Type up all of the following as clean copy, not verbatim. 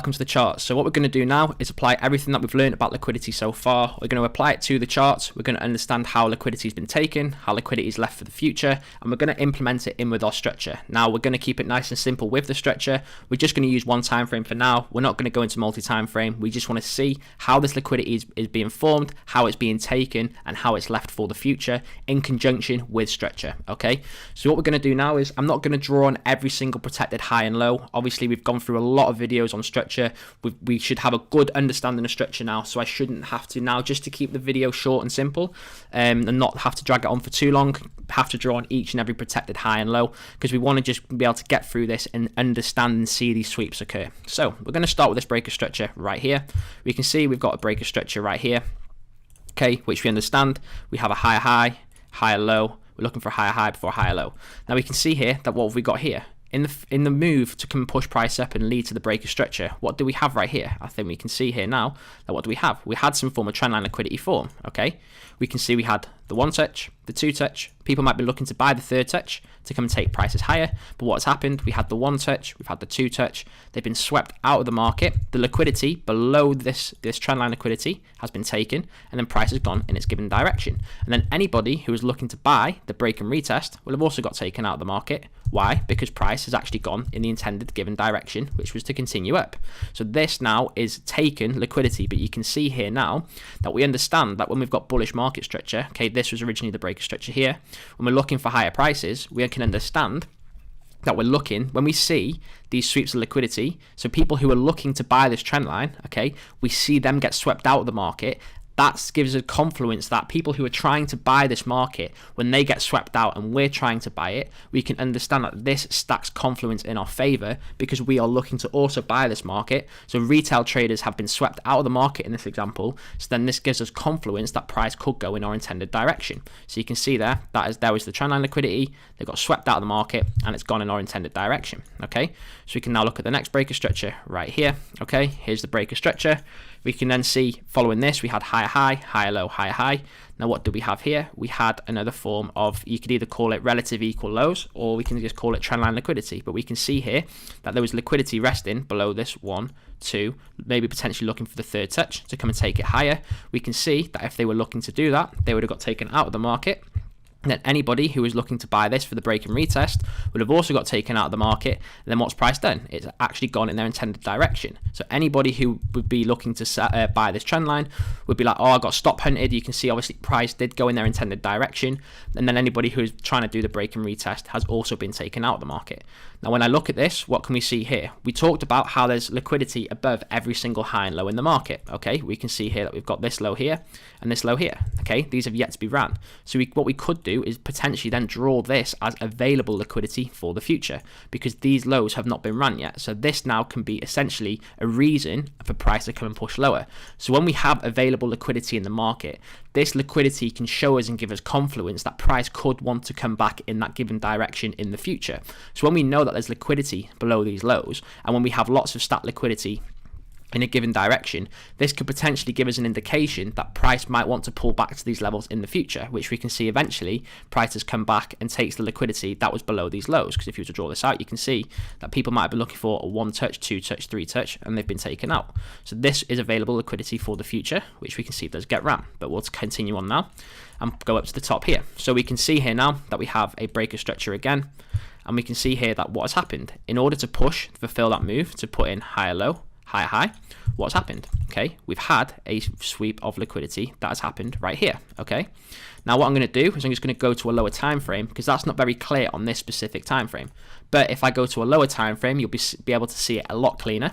welcome to the charts. So what we're going to do now is apply everything that we've learned about liquidity so far. We're going to apply it to the charts. We're going to understand how liquidity has been taken, how liquidity is left for the future, and we're going to implement it in with our structure. Now we're going to keep it nice and simple with the structure. We're just going to use one time frame for now. We're not going to go into multi-time frame. We just want to see how this liquidity is being formed, how it's being taken, and how it's left for the future in conjunction with structure. Okay, so what we're going to do now is I'm not going to draw on every single protected high and low. Obviously we've gone through a lot of videos on structure. We should have a good understanding of structure now, so I shouldn't have to now, just to keep the video short and simple and not have to drag it on for too long, have to draw on each and every protected high and low, because we want to just be able to get through this and understand and see these sweeps occur. So we're going to start with this breaker structure right here. We can see we've got a breaker structure right here, okay, which we understand. We have a higher high, higher low. We're looking for a higher high before a higher low. Now we can see here that what have we got here? In the move to come and push price up and lead to the breaker structure, what do we have right here? I think we can see here now that what do we have? We had some form of trendline liquidity form, okay? We can see we had the one touch, the two touch. People might be looking to buy the third touch to come and take prices higher, but what's happened? We had the one touch, we've had the two touch. They've been swept out of the market. The liquidity below this trendline liquidity has been taken, and then price has gone in its given direction. And then anybody who is looking to buy the break and retest will have also got taken out of the market. Why? Because price has actually gone in the intended given direction, which was to continue up. So this now is taken liquidity, but you can see here now that we understand that when we've got bullish market structure, okay, this was originally the breaker structure here. When we're looking for higher prices, we can understand that we're looking, when we see these sweeps of liquidity, so people who are looking to buy this trend line, okay, we see them get swept out of the market. That gives us confluence that people who are trying to buy this market, when they get swept out and we're trying to buy it, we can understand that this stacks confluence in our favor because we are looking to also buy this market. So retail traders have been swept out of the market in this example. So then this gives us confluence that price could go in our intended direction. So you can see there, there was the trendline liquidity. They got swept out of the market and it's gone in our intended direction. Okay, so we can now look at the next breaker structure right here. Okay, here's the breaker structure. We can then see following this, we had higher high, higher low, higher high. Now what do we have here? We had another form of, you could either call it relative equal lows, or we can just call it trendline liquidity. But we can see here that there was liquidity resting below this 1, 2, maybe potentially looking for the third touch to come and take it higher. We can see that if they were looking to do that, they would have got taken out of the market. And then anybody who was looking to buy this for the break and retest would have also got taken out of the market. And then what's price done? It's actually gone in their intended direction. So anybody who would be looking to buy this trend line would be like, oh, I got stop hunted. You can see obviously price did go in their intended direction. And then anybody who's trying to do the break and retest has also been taken out of the market. Now when I look at this, what can we see here? We talked about how there's liquidity above every single high and low in the market. Okay, we can see here that we've got this low here and this low here. Okay, these have yet to be ran. So what we could do is potentially then draw this as available liquidity for the future, because these lows have not been run yet. So this now can be essentially a reason for price to come and push lower. So when we have available liquidity in the market, this liquidity can show us and give us confluence that price could want to come back in that given direction in the future. So when we know that there's liquidity below these lows, and when we have lots of stat liquidity in a given direction, this could potentially give us an indication that price might want to pull back to these levels in the future, which we can see eventually price has come back and takes the liquidity that was below these lows. Because if you were to draw this out, you can see that people might be looking for a 1 touch, 2 touch, 3 touch, and they've been taken out. So this is available liquidity for the future, which we can see does get ran. But we'll continue on now and go up to the top here. So we can see here now that we have a breaker structure again, and we can see here that what has happened in order to push, fulfill that move to put in higher low, higher high, what's happened? Okay, we've had a sweep of liquidity that has happened right here. Okay, now what I'm going to do is I'm just going to go to a lower time frame, because that's not very clear on this specific time frame. But if I go to a lower time frame, you'll be able to see it a lot cleaner.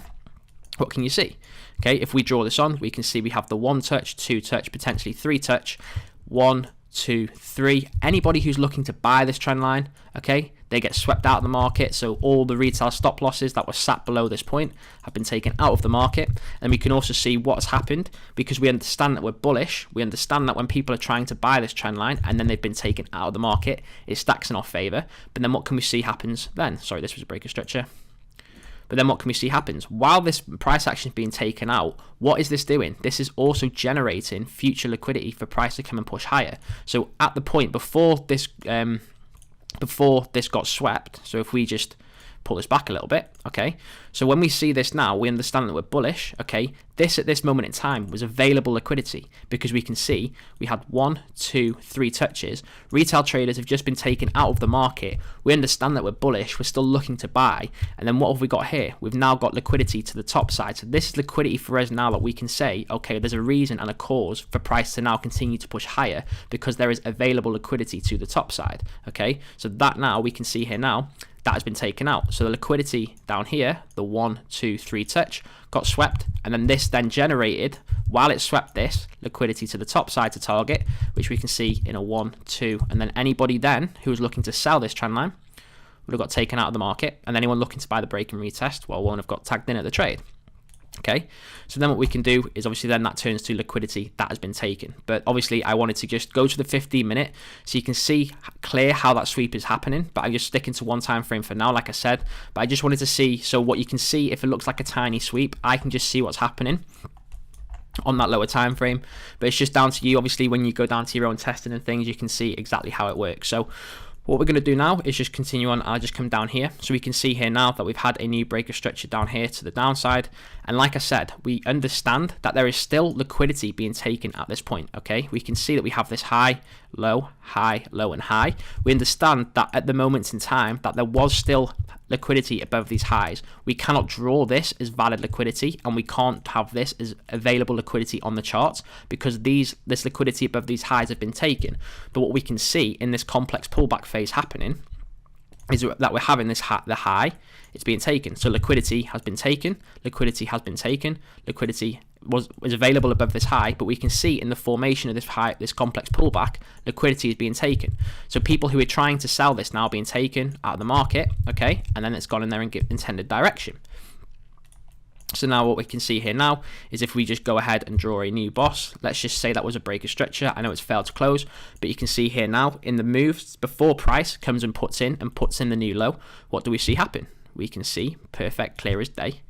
What can you see? Okay, if we draw this on, we can see we have the 1 touch, 2 touch, potentially 3 touch, 1, 2, 3. Anybody who's looking to buy this trend line, okay, they get swept out of the market. So all the retail stop losses that were sat below this point have been taken out of the market. And we can also see what's happened, because we understand that we're bullish. We understand that when people are trying to buy this trend line and then they've been taken out of the market, it stacks in our favor. But then what can we see happens then? Sorry, this was a breaker structure. But then what can we see happens? While this price action is being taken out, what is this doing? This is also generating future liquidity for price to come and push higher. So at the point before this got swept, so if we just pull this back a little bit, okay? So when we see this now, we understand that we're bullish, okay? This at this moment in time was available liquidity because we can see we had 1, 2, 3 touches. Retail traders have just been taken out of the market. We understand that we're bullish. We're still looking to buy. And then what have we got here? We've now got liquidity to the top side. So this is liquidity for us now that we can say, okay, there's a reason and a cause for price to now continue to push higher because there is available liquidity to the top side, okay? So that now we can see here now, that has been taken out. So the liquidity down here, the 1, 2, 3 touch, got swept, and then this then generated, while it swept this, liquidity to the top side to target, which we can see in a 1, 2, and then anybody then who was looking to sell this trend line would have got taken out of the market, and anyone looking to buy the break and retest, well, won't have got tagged in at the trade. Okay, so then what we can do is obviously then that turns to liquidity that has been taken. But obviously I wanted to just go to the 15-minute so you can see clear how that sweep is happening. But I'm just sticking to one time frame for now, like I said. But I just wanted to see, so what you can see, if it looks like a tiny sweep, I can just see what's happening on that lower time frame. But it's just down to you. Obviously when you go down to your own testing and things, you can see exactly how it works. So what we're going to do now is just continue on. I'll just come down here. So we can see here now that we've had a new breaker structure down here to the downside. And like I said, we understand that there is still liquidity being taken at this point, okay? We can see that we have this high, low, and high. We understand that at the moment in time that there was still liquidity above these highs. We cannot draw this as valid liquidity, and we can't have this as available liquidity on the charts because this liquidity above these highs have been taken. But what we can see in this complex pullback phase happening is that we're having this the high, it's being taken. So liquidity has been taken, liquidity has been taken, liquidity was available above this high, but we can see in the formation of this complex pullback, liquidity is being taken. So people who are trying to sell this now are being taken out of the market, okay, and then it's gone in their intended direction. So now what we can see here now is if we just go ahead and draw a new boss, let's just say that was a breaker structure. I know it's failed to close, but you can see here now in the moves before price comes and puts in the new low, what do we see happen? We can see perfect, clear as day,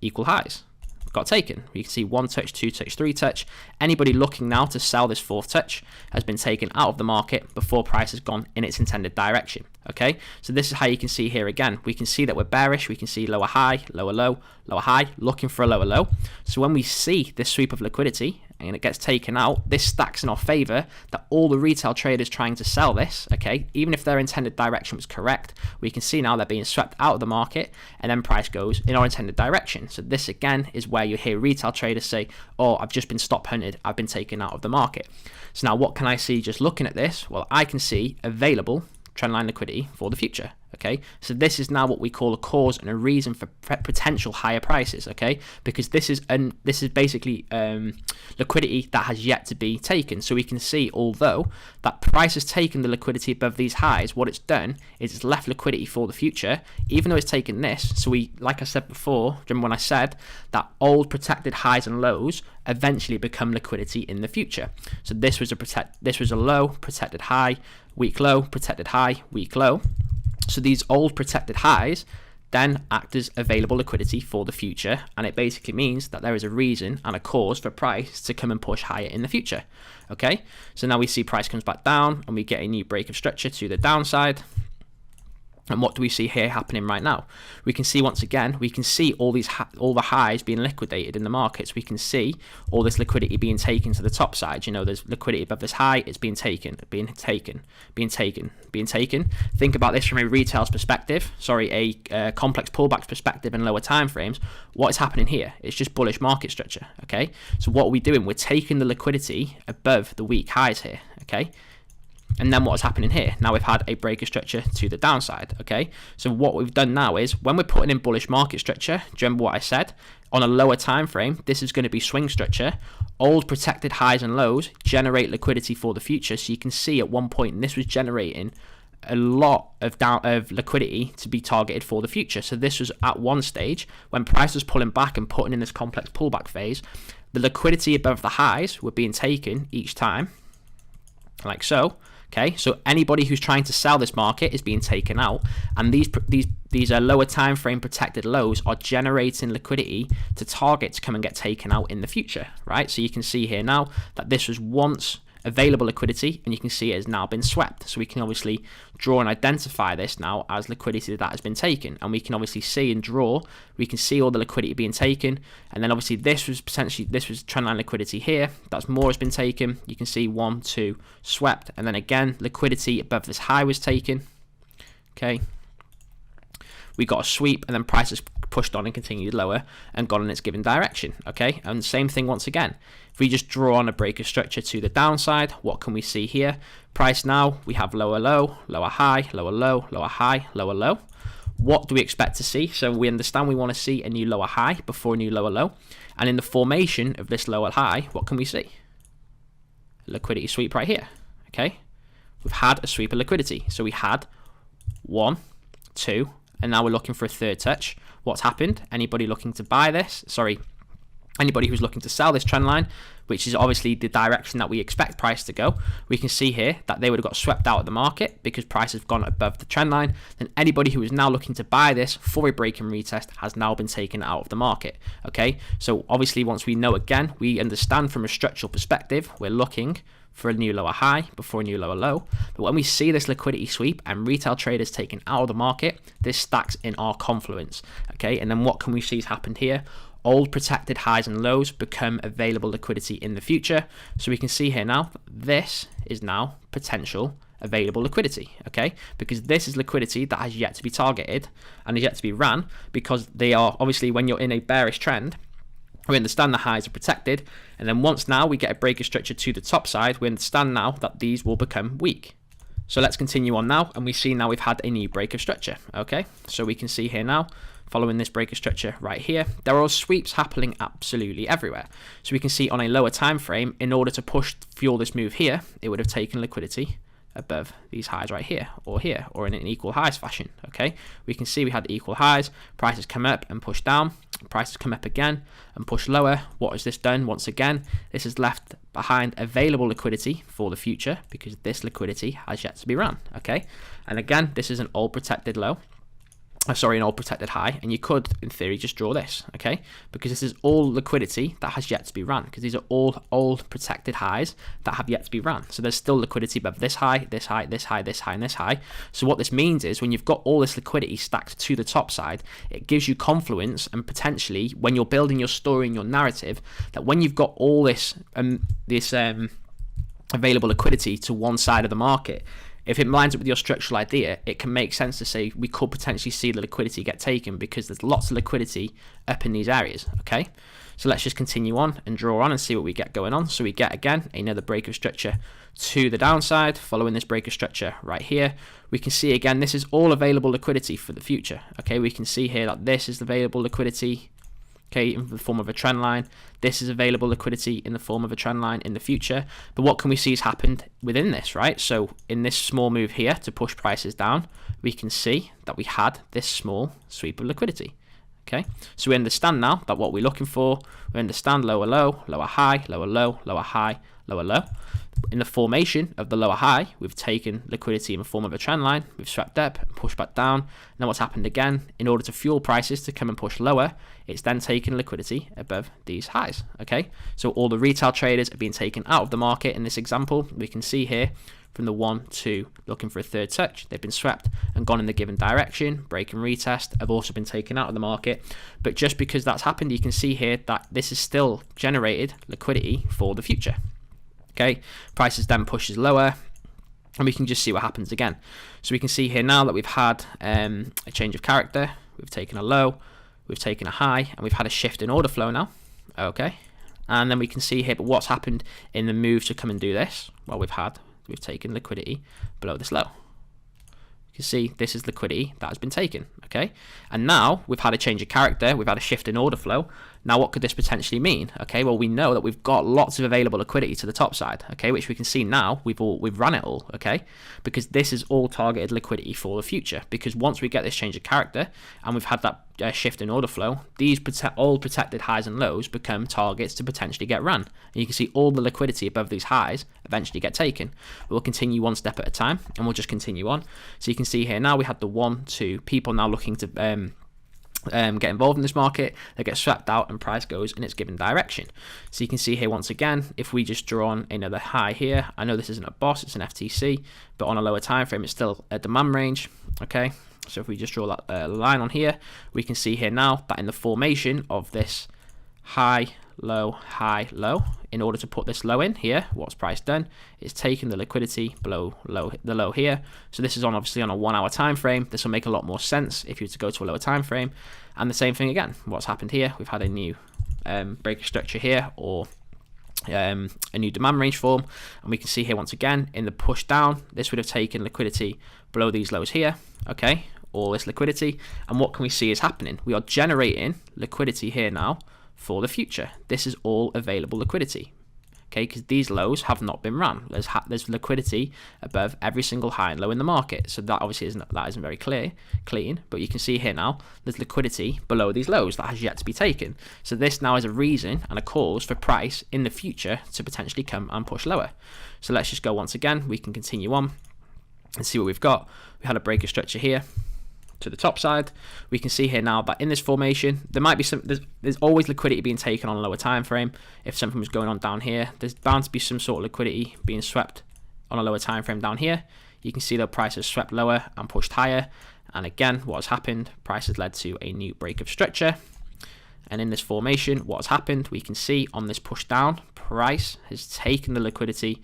equal highs. Got taken. You can see 1 touch, 2 touch, 3 touch. Anybody looking now to sell this 4th touch has been taken out of the market before price has gone in its intended direction. Okay, so this is how you can see here again. We can see that we're bearish. We can see lower high, lower low, lower high, looking for a lower low. So when we see this sweep of liquidity and it gets taken out, this stacks in our favor that all the retail traders trying to sell this, okay, even if their intended direction was correct, we can see now they're being swept out of the market and then price goes in our intended direction. So this again is where you hear retail traders say, oh, I've just been stop hunted, I've been taken out of the market. So now what can I see just looking at this? Well, I can see available trendline liquidity for the future. Okay, so this is now what we call a cause and a reason for potential higher prices. Okay, because this is basically liquidity that has yet to be taken. So we can see, although that price has taken the liquidity above these highs, what it's done is it's left liquidity for the future, even though it's taken this. So we, like I said before, remember when I said that old protected highs and lows eventually become liquidity in the future. So this was a low, protected high, weak low, protected high, weak low. So these old protected highs then act as available liquidity for the future, and it basically means that there is a reason and a cause for price to come and push higher in the future. Okay, so now we see price comes back down and we get a new break of structure to the downside. And what do we see here happening right now? We can see once again, we can see all the highs being liquidated in the markets. We can see all this liquidity being taken to the top side. You know, there's liquidity above this high, it's being taken, being taken. Think about this from a retail's perspective, a complex pullback perspective and lower time frames. What is happening here? It's just bullish market structure, okay? So what are we doing? We're taking the liquidity above the weak highs here, okay? And then what's happening here? Now we've had a breaker structure to the downside, okay? So what we've done now is when we're putting in bullish market structure, do you remember what I said? On a lower time frame, this is going to be swing structure. Old protected highs and lows generate liquidity for the future. So you can see at one point, this was generating a lot of liquidity to be targeted for the future. So this was at one stage when price was pulling back and putting in this complex pullback phase. The liquidity above the highs were being taken each time, like so. Okay, so anybody who's trying to sell this market is being taken out, and these are lower time frame protected lows are generating liquidity to target to come and get taken out in the future, right? So you can see here now that this was once available liquidity, and you can see it has now been swept. So we can obviously draw and identify this now as liquidity that has been taken, and we can obviously see and draw, we can see all the liquidity being taken, and then obviously this was trendline liquidity here, that's more has been taken. You can see 1, 2 swept, and then again liquidity above this high was taken. Okay, we got a sweep, and then prices pushed on and continued lower and gone in its given direction. Okay, and same thing once again. If we just draw on a breaker structure to the downside, what can we see here? Price now, we have lower low, lower high, lower low, lower high, lower low. What do we expect to see? So we understand we want to see a new lower high before a new lower low, and in the formation of this lower high, what can we see? Liquidity sweep right here. Okay, we've had a sweep of liquidity. So we had 1, 2, and now we're looking for a third touch. What's happened? Anybody looking to buy this, anybody who's looking to sell this trend line, which is obviously the direction that we expect price to go, we can see here that they would have got swept out of the market because price has gone above the trend line. Then anybody who is now looking to buy this for a break and retest has now been taken out of the market. Okay, so obviously once we know, again, we understand from a structural perspective, we're looking for a new lower high before a new lower low. But when we see this liquidity sweep and retail traders taken out of the market, this stacks in our confluence. Okay, and then what can we see has happened here? Old protected highs and lows become available liquidity in the future. So we can see here now, this is now potential available liquidity, okay? Because this is liquidity that has yet to be targeted and is yet to be ran, because they are obviously, when you're in a bearish trend, we understand the highs are protected, and then once now we get a breaker structure to the top side, we understand now that these will become weak. So let's continue on now, and we see now we've had a new breaker structure, okay? So we can see here now, following this breaker structure right here, there are sweeps happening absolutely everywhere. So we can see on a lower time frame, in order to fuel this move here, it would have taken liquidity above these highs right here, or in an equal highs fashion. Okay, we can see we had the equal highs, prices come up and push down, prices come up again and push lower. What has this done? Once again, this has left behind available liquidity for the future, because this liquidity has yet to be run. Okay, and again, this is an old protected low, an old protected high, and you could in theory just draw this, okay, because this is all liquidity that has yet to be run, because these are all old protected highs that have yet to be run. So there's still liquidity above this high, this high, this high, this high, and this high. So what this means is, when you've got all this liquidity stacked to the top side, it gives you confluence, and potentially when you're building your story and your narrative, that when you've got all this available liquidity to one side of the market, if it lines up with your structural idea, it can make sense to say we could potentially see the liquidity get taken, because there's lots of liquidity up in these areas. Okay, so let's just continue on and draw on and see what we get going on. So we get, again, another breaker structure to the downside. Following this breaker structure right here, we can see again, this is all available liquidity for the future. Okay, we can see here that this is available liquidity, okay, in the form of a trend line. This is available liquidity in the form of a trend line in the future. But what can we see has happened within this, right? So in this small move here to push prices down, we can see that we had this small sweep of liquidity. Okay, so we understand now that what we're looking for, we understand lower low, lower high, lower low, lower high, lower low. In the formation of the lower high, we've taken liquidity in the form of a trend line, we've swept up and pushed back down. Now what's happened again, in order to fuel prices to come and push lower, it's then taken liquidity above these highs. Okay, so all the retail traders are being taken out of the market in this example. We can see here from the 1, 2, looking for a third touch, they've been swept and gone in the given direction. Break and retest have also been taken out of the market. But just because that's happened, you can see here that this is still generated liquidity for the future. Okay, prices then pushes lower, and we can just see what happens again. So we can see here now that we've had a change of character. We've taken a low, we've taken a high, and we've had a shift in order flow now. Okay, and then we can see here, but what's happened in the move to come and do this? Well, we've taken liquidity below this low. You can see this is liquidity that has been taken. Okay, and now we've had a change of character, we've had a shift in order flow. Now what could this potentially mean? Okay, well, we know that we've got lots of available liquidity to the top side, okay, which we can see now we've run it all, okay, because this is all targeted liquidity for the future. Because once we get this change of character and we've had that shift in order flow, these all protected highs and lows become targets to potentially get run, and you can see all the liquidity above these highs eventually get taken. We'll continue one step at a time, and we'll just continue on. So you can see here now we had the 1, 2 people now looking to get involved in this market, they get swept out and price goes in its given direction. So you can see here once again, if we just draw on another high here, I know this isn't a boss, it's an FTC, but on a lower time frame it's still a demand range. Okay, so if we just draw that line on here, we can see here now that in the formation of this high low, in order to put this low in here, what's price done is taking the liquidity below the low here. So this is obviously on a 1 hour time frame. This will make a lot more sense if you were to go to a lower time frame. And the same thing again, what's happened here, we've had a new breaker structure here, or a new demand range form, and we can see here once again in the push down, this would have taken liquidity below these lows here. Okay, all this liquidity, and what can we see is happening? We are generating liquidity here now for the future. This is all available liquidity, okay, because these lows have not been run. There's liquidity above every single high and low in the market, so that obviously isn't very clean, but you can see here now there's liquidity below these lows that has yet to be taken. So this now is a reason and a cause for price in the future to potentially come and push lower. So let's just go once again, we can continue on and see what we've got. We had a breaker structure here to the top side. We can see here now that in this formation there might be there's always liquidity being taken on a lower time frame. If something was going on down here, there's bound to be some sort of liquidity being swept on a lower time frame down here. You can see the price has swept lower and pushed higher, and again what has happened, price has led to a new break of structure. And in this formation, what has happened, we can see on this push down, price has taken the liquidity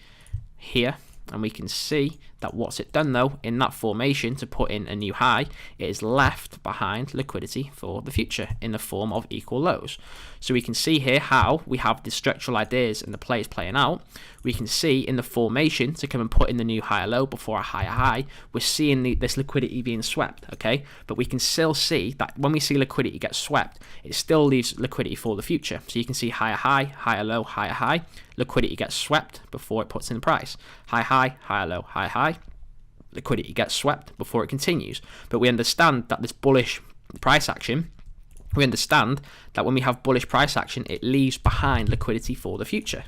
here, and we can see that what's it done though in that formation to put in a new high, it is left behind liquidity for the future in the form of equal lows. So we can see here how we have the structural ideas and the plays playing out. We can see in the formation to come and put in the new higher low before a higher high, we're seeing this liquidity being swept, okay? But we can still see that when we see liquidity get swept, it still leaves liquidity for the future. So you can see higher high, higher low, higher high, liquidity gets swept before it puts in the price. High, higher low, higher high, liquidity gets swept before it continues. But we understand that this bullish price action, we understand that when we have bullish price action, it leaves behind liquidity for the future.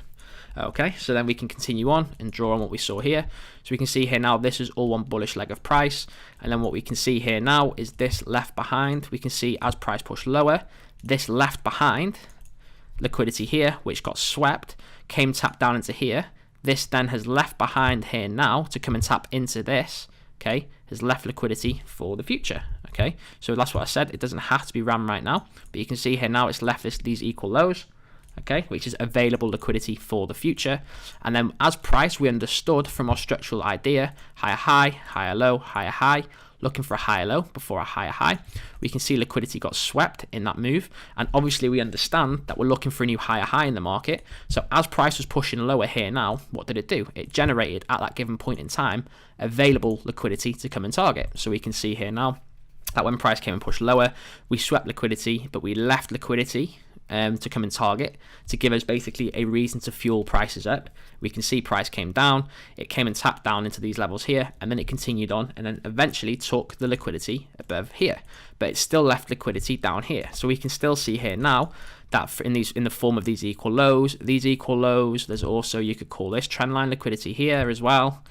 Okay, so then we can continue on and draw on what we saw here. So we can see here now this is all one bullish leg of price, and then what we can see here now is this left behind. We can see as price pushed lower, this left behind liquidity here, which got swept, came tapped down into here. This then has left behind here now to come and tap into this, okay, has left liquidity for the future, okay. So that's what I said, it doesn't have to be ran right now, but you can see here now it's left these equal lows, okay, which is available liquidity for the future. And then as price, we understood from our structural idea, higher high, higher low, higher high, looking for a higher low before a higher high. We can see liquidity got swept in that move, and obviously we understand that we're looking for a new higher high in the market. So as price was pushing lower here now, what did it do? It generated at that given point in time available liquidity to come and target. So we can see here now that when price came and pushed lower, we swept liquidity, but we left liquidity to come and target to give us basically a reason to fuel prices up. We can see price came down, it came and tapped down into these levels here, and then it continued on and then eventually took the liquidity above here, but it still left liquidity down here. So we can still see here now that in the form of these equal lows, there's also, you could call this trendline liquidity here as well,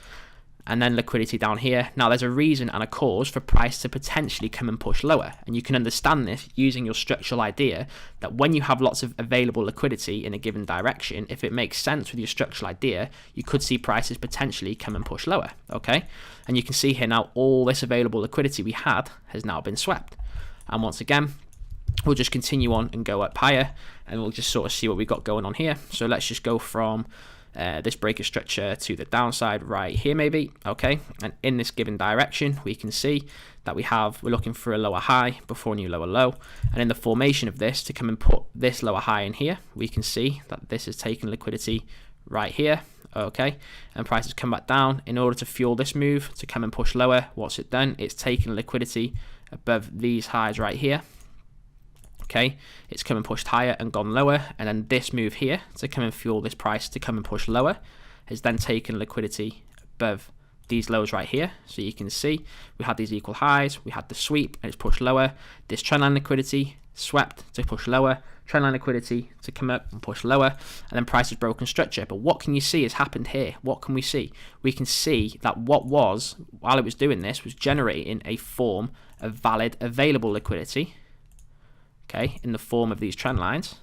and then liquidity down here. Now there's a reason and a cause for price to potentially come and push lower, and you can understand this using your structural idea that when you have lots of available liquidity in a given direction, if it makes sense with your structural idea, you could see prices potentially come and push lower, okay? And you can see here now all this available liquidity we had has now been swept. And once again, we'll just continue on and go up higher, and we'll just sort of see what we got going on here. So let's just go from this breaker structure to the downside right here maybe, okay, and in this given direction we can see that we're looking for a lower high before a new lower low, and in the formation of this to come and put this lower high in here, we can see that this is taking liquidity right here, okay, and price has come back down in order to fuel this move to come and push lower. What's it done? It's taken liquidity above these highs right here, okay, it's come and pushed higher and gone lower, and then this move here to come and fuel this price to come and push lower has then taken liquidity above these lows right here. So you can see we had these equal highs, we had the sweep and it's pushed lower, this trendline liquidity swept to push lower, trendline liquidity to come up and push lower, and then price has broken structure. But what can you see has happened here? What can we see? We can see that while it was doing this, was generating a form of valid available liquidity, okay, in the form of these trend lines.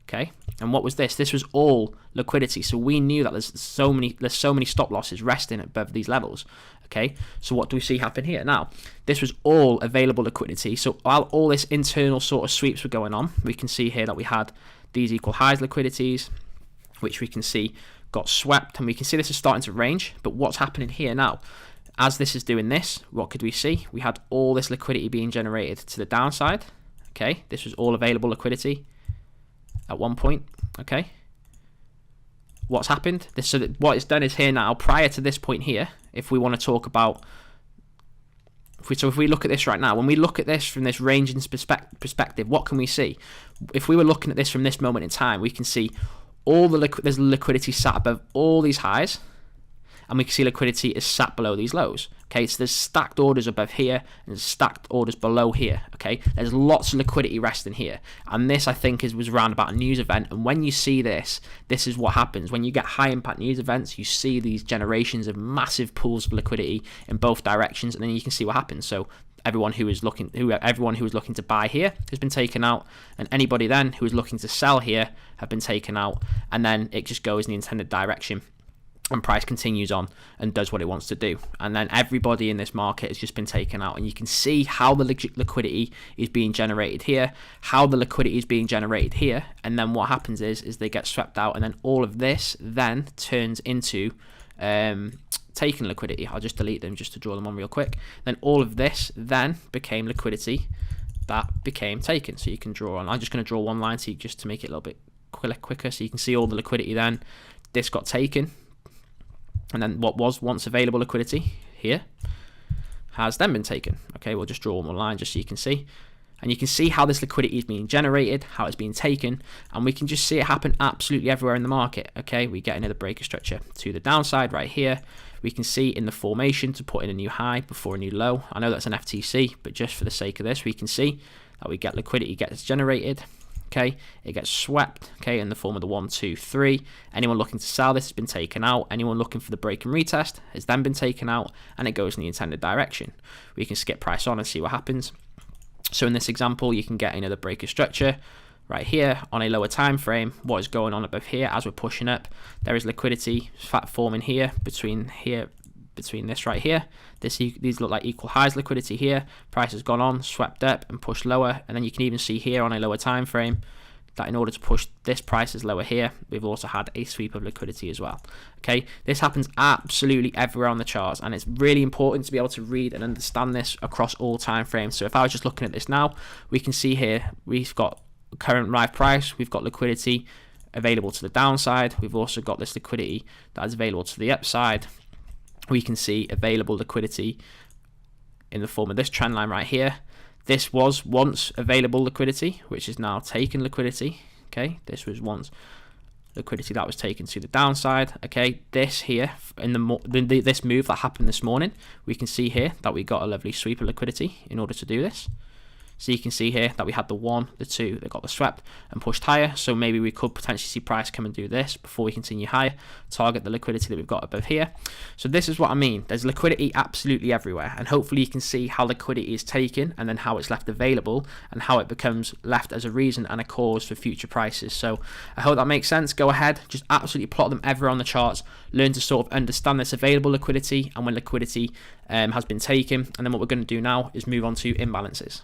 Okay, and what was this? This was all liquidity. So we knew that there's so many stop losses resting above these levels. Okay, so what do we see happen here? Now, this was all available liquidity. So while all this internal sort of sweeps were going on, we can see here that we had these equal highs liquidities, which we can see got swept, and we can see this is starting to range. But what's happening here now? As this is doing this, what could we see? We had all this liquidity being generated to the downside. Okay, this was all available liquidity at one point. Okay, what's happened? So that what it's done is here now, prior to this point here, if we want to talk about, if we look at this right now, when we look at this from this ranging perspective, what can we see? If we were looking at this from this moment in time, we can see all there's liquidity sat above all these highs, and we can see liquidity is sat below these lows. Okay, so there's stacked orders above here and there's stacked orders below here. Okay, there's lots of liquidity resting here, and this I think was around about a news event. And when you see this is what happens when you get high impact news events. You see these generations of massive pools of liquidity in both directions, and then you can see what happens. So everyone who was looking to buy here has been taken out, and anybody then who was looking to sell here have been taken out, and then it just goes in the intended direction. And price continues on and does what it wants to do. And then everybody in this market has just been taken out. And you can see how the liquidity is being generated here, how the liquidity is being generated here. And then what happens is they get swept out. And then all of this then turns into taking liquidity. I'll just delete them just to draw them on real quick. Then all of this then became liquidity that became taken. So you can draw on. I'm just going to draw one line to you just to make it a little bit quicker. So you can see all the liquidity then. This got taken. And then what was once available liquidity here has then been taken. Okay, we'll just draw one more line just so you can see. And you can see how this liquidity is being generated, how it's being taken, and we can just see it happen absolutely everywhere in the market. Okay, we get another breaker structure to the downside right here. We can see in the formation to put in a new high before a new low. I know that's an FTC, but just for the sake of this, we can see that we get liquidity gets generated. Okay, it gets swept, okay, in the form of the 1, 2, 3. Anyone looking to sell this has been taken out. Anyone looking for the break and retest has then been taken out, and it goes in the intended direction. We can skip price on and see what happens. So in this example, you can get another breaker structure right here on a lower time frame. What is going on above here as we're pushing up? There is liquidity forming here between this right here. These look like equal highs liquidity here. Price has gone on, swept up and pushed lower, and then you can even see here on a lower time frame that in order to push this price is lower here, we've also had a sweep of liquidity as well. Okay, this happens absolutely everywhere on the charts, and it's really important to be able to read and understand this across all time frames. So if I was just looking at this now, we can see here we've got current live price, we've got liquidity available to the downside, we've also got this liquidity that is available to the upside. We can see available liquidity in the form of this trend line right here. This was once available liquidity, which is now taken liquidity. Okay, this was once liquidity that was taken to the downside. Okay, this here in this move that happened this morning, we can see here that we got a lovely sweep of liquidity in order to do this. So you can see here that we had the 1, the 2 that got the swept and pushed higher. So maybe we could potentially see price come and do this before we continue higher, target the liquidity that we've got above here. So this is what I mean. There's liquidity absolutely everywhere. And hopefully you can see how liquidity is taken and then how it's left available and how it becomes left as a reason and a cause for future prices. So I hope that makes sense. Go ahead, just absolutely plot them everywhere on the charts. Learn to sort of understand this available liquidity and when liquidity has been taken. And then what we're going to do now is move on to imbalances.